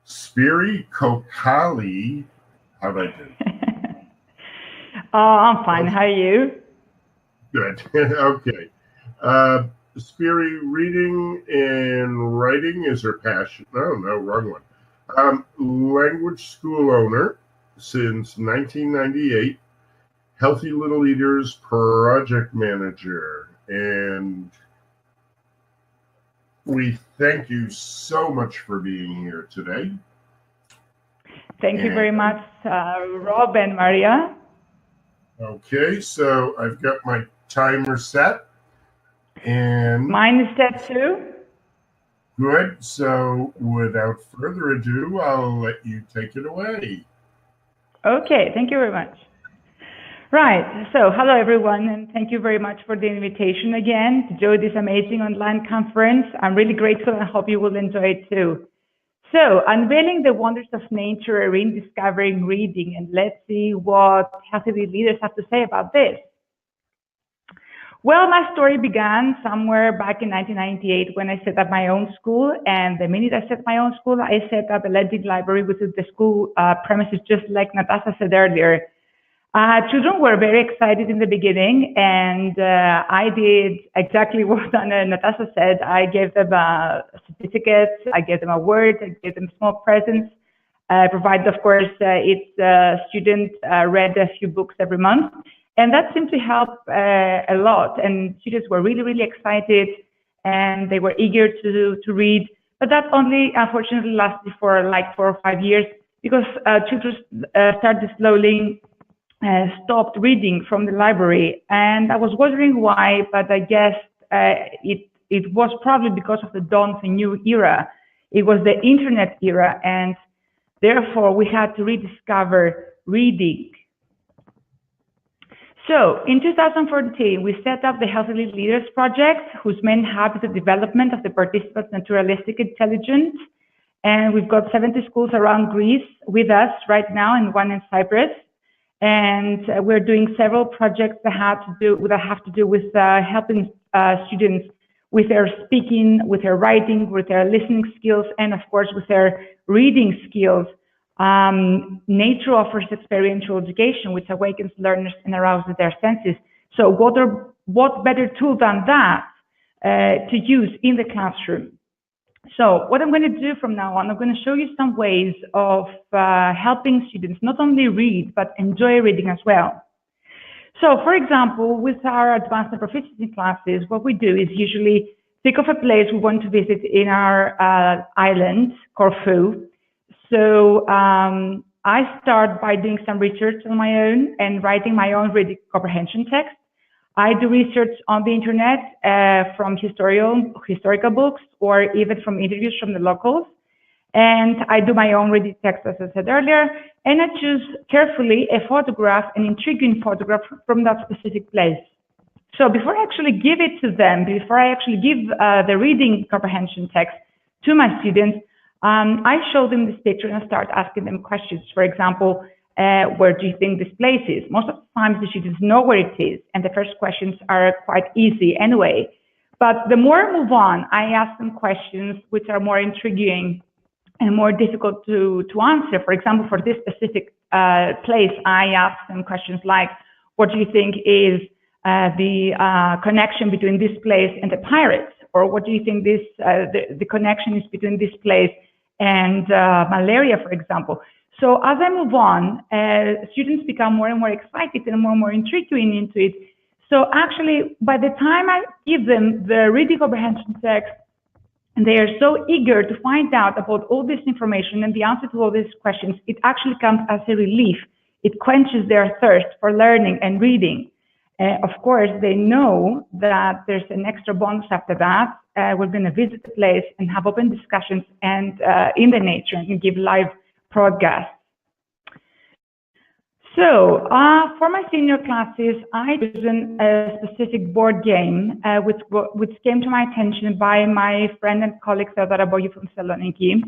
Spyridoula Kokkali, how'd I do? I'm fine. How are you? Good. Okay. Spyri, reading and writing is her passion. No, wrong one. Language school owner since 1998. Healthy Little Eaters project manager. And we thank you so much for being here today. Thank you very much, Rob and Maria. Okay, so I've got my timer set. And mine is set too. Good. So without further ado, I'll let you take it away. Okay, thank you very much. Right, so hello everyone, and thank you very much for the invitation again to join this amazing online conference. I'm really grateful and I hope you will enjoy it too. So, unveiling the wonders of nature, rediscovering reading, and let's see what healthy leaders have to say about this. Well, my story began somewhere back in 1998 when I set up my own school, and the minute I set my own school, I set up a lending library within the school premises, just like Natasha said earlier. Children were very excited in the beginning, and I did exactly what Natasha said. I gave them certificates, I gave them awards, I gave them small presents. Provided, of course, each student read a few books every month. And that seemed to help a lot. And students were really, really excited, and they were eager to read. But that only, unfortunately, lasted for like 4 or 5 years because children started slowly stopped reading from the library, and I was wondering why, but I guess it was probably because of the dawn of a new era. It was the internet era, and therefore we had to rediscover reading. So in 2014, we set up the Healthy Leaders Project, whose main hub is the development of the participants' naturalistic intelligence. And we've got 70 schools around Greece with us right now, and one in Cyprus. And we're doing several projects that have to do with helping students with their speaking, with their writing, with their listening skills, and of course with their reading skills. Nature offers experiential education, which awakens learners and arouses their senses. So what better tool than that to use in the classroom? So what I'm going to do from now on, I'm going to show you some ways of helping students not only read, but enjoy reading as well. So for example, with our advanced and proficiency classes, what we do is usually think of a place we want to visit in our island, Corfu. So I start by doing some research on my own and writing my own reading comprehension text. I do research on the internet from historical books or even from interviews from the locals. And I do my own reading text, as I said earlier, and I choose carefully a photograph, an intriguing photograph from that specific place. So before I actually give it to them, before I actually give the reading comprehension text to my students, I show them this picture and I start asking them questions. For example, where do you think this place is? Most of the times the students know where it is, and the first questions are quite easy anyway. But the more I move on, I ask them questions which are more intriguing and more difficult to answer. For example, for this specific place, I ask them questions like, what do you think is the connection between this place and the pirates? Or what do you think the connection is between this place and malaria, for example? So as I move on, students become more and more excited and more intrigued into it. So actually, by the time I give them the reading comprehension text, they are so eager to find out about all this information and the answer to all these questions, it actually comes as a relief. It quenches their thirst for learning and reading. Of course, they know that there's an extra bonus after that. We're going to visit the place and have open discussions and in the nature and give live broadcasts. So for my senior classes, I chosen a specific board game which came to my attention by my friend and colleague Theodora Bogi from Thessaloniki.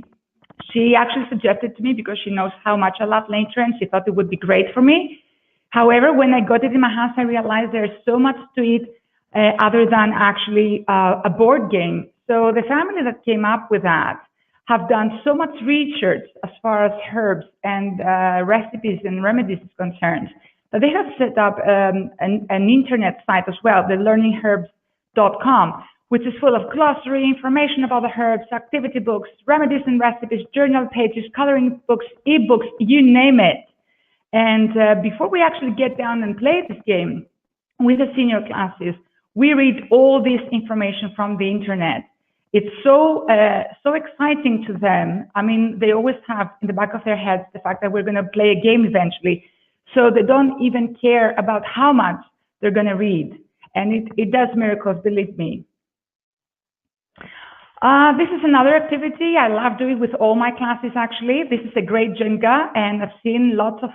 She actually suggested to me because she knows how much I love nature and she thought it would be great for me. However, when I got it in my house, I realized there's so much to it other than actually a board game. So the family that came up with that have done so much research as far as herbs and recipes and remedies is concerned, that they have set up an internet site as well, the learningherbs.com, which is full of glossary, information about the herbs, activity books, remedies and recipes, journal pages, coloring books, ebooks, you name it. And before we actually get down and play this game with the senior classes, we read all this information from the internet. It's so exciting to them. I mean, they always have in the back of their heads the fact that we're going to play a game eventually. So they don't even care about how much they're going to read. And it does miracles, believe me. This is another activity I love doing with all my classes, actually. This is a great Jenga, and I've seen lots of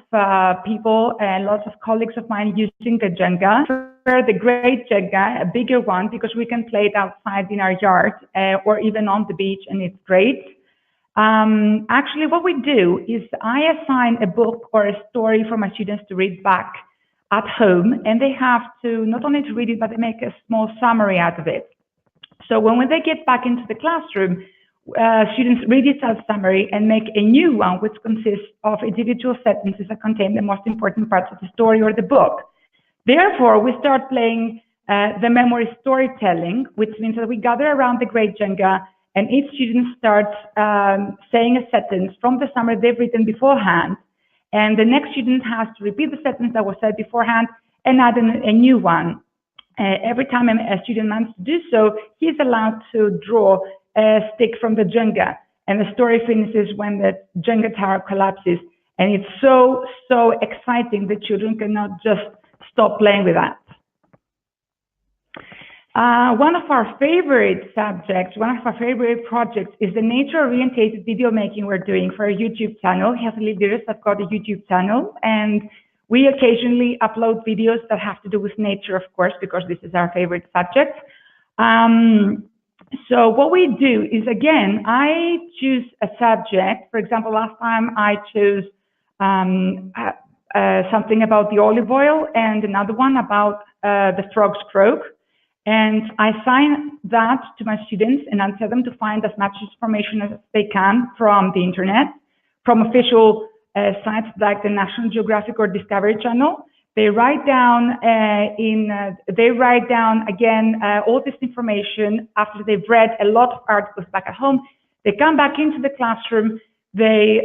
people and lots of colleagues of mine using the Jenga. For the great Jenga, a bigger one, because we can play it outside in our yard or even on the beach, and it's great. Actually, what we do is I assign a book or a story for my students to read back at home, and they have to not only to read it, but they make a small summary out of it. So when they get back into the classroom, students read it as summary and make a new one, which consists of individual sentences that contain the most important parts of the story or the book. Therefore, we start playing the memory storytelling, which means that we gather around the great Jenga, and each student starts saying a sentence from the summary they've written beforehand, and the next student has to repeat the sentence that was said beforehand and add a new one. Every time a student manages to do so, he's allowed to draw a stick from the Jenga, and the story finishes when the Jenga tower collapses. And it's so exciting. The children cannot just stop playing with that. One of our favorite subjects, one of our favorite projects is the nature-oriented video making we're doing for our YouTube channel. Healthy Leaders have got a YouTube channel, and we occasionally upload videos that have to do with nature, of course, because this is our favorite subject. So what we do is, again, I choose a subject. For example, last time I chose something about the olive oil and another one about the frog's croak. And I assign that to my students and I tell them to find as much information as they can from the internet, from official sites like the National Geographic or Discovery Channel. They write down again all this information after they've read a lot of articles back at home. They come back into the classroom, they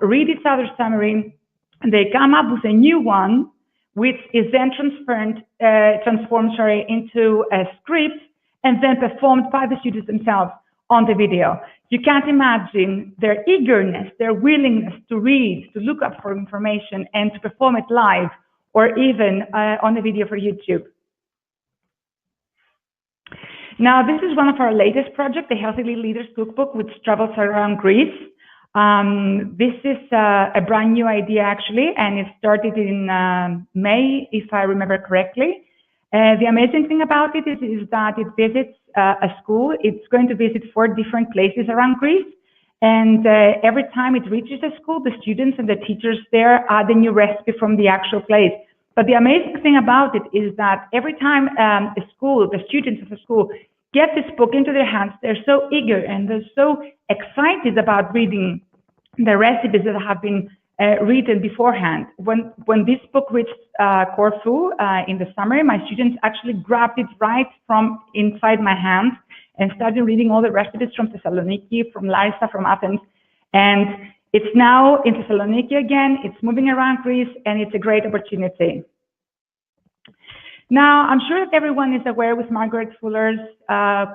read each other's summary, and they come up with a new one, which is then transformed into a script and then performed by the students themselves on the video. You can't imagine their eagerness, their willingness to read, to look up for information, and to perform it live or even on a video for YouTube. Now, this is one of our latest projects, the Healthy Leaders Cookbook, which travels around Greece. This is a brand new idea, actually, and it started in May, if I remember correctly. The amazing thing about it is that it visits a school. It's going to visit 4 different places around Greece. And every time it reaches a school, the students and the teachers there add a new recipe from the actual place. But the amazing thing about it is that every time the students of the school get this book into their hands, they're so eager and they're so excited about reading the recipes that have been written beforehand. When this book reached Corfu in the summer, my students actually grabbed it right from inside my hands and started reading all the recipes from Thessaloniki, from Larissa, from Athens. And it's now in Thessaloniki again, it's moving around Greece, and it's a great opportunity. Now, I'm sure that everyone is aware with Margaret Fuller's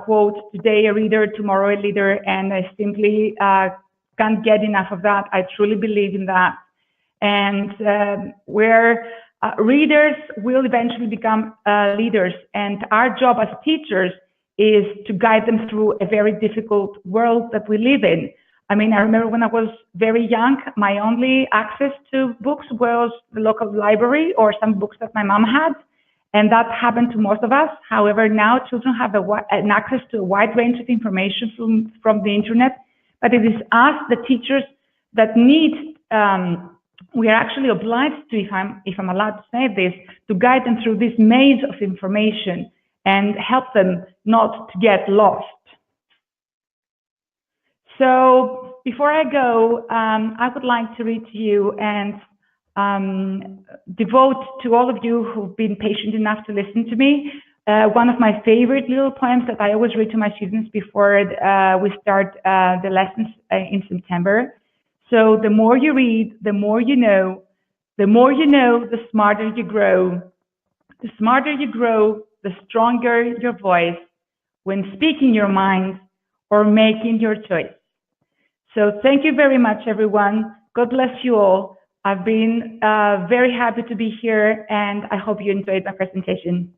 quote, "Today a reader, tomorrow a leader," and I simply can't get enough of that. I truly believe in that. And where readers will eventually become leaders, and our job as teachers is to guide them through a very difficult world that we live in. I mean, I remember when I was very young, my only access to books was the local library or some books that my mom had, and that happened to most of us. However, now children have an access to a wide range of information from the internet, but it is us, the teachers, that need, we are actually obliged to, if I'm allowed to say this, to guide them through this maze of information and help them not to get lost. So before I go, I would like to read to you and devote to all of you who've been patient enough to listen to me one of my favorite little poems that I always read to my students before we start the lessons in September. So the more you read, the more you know. The more you know, the smarter you grow. The smarter you grow, the stronger your voice when speaking your mind or making your choice. So thank you very much, everyone. God bless you all. I've been very happy to be here, and I hope you enjoyed my presentation.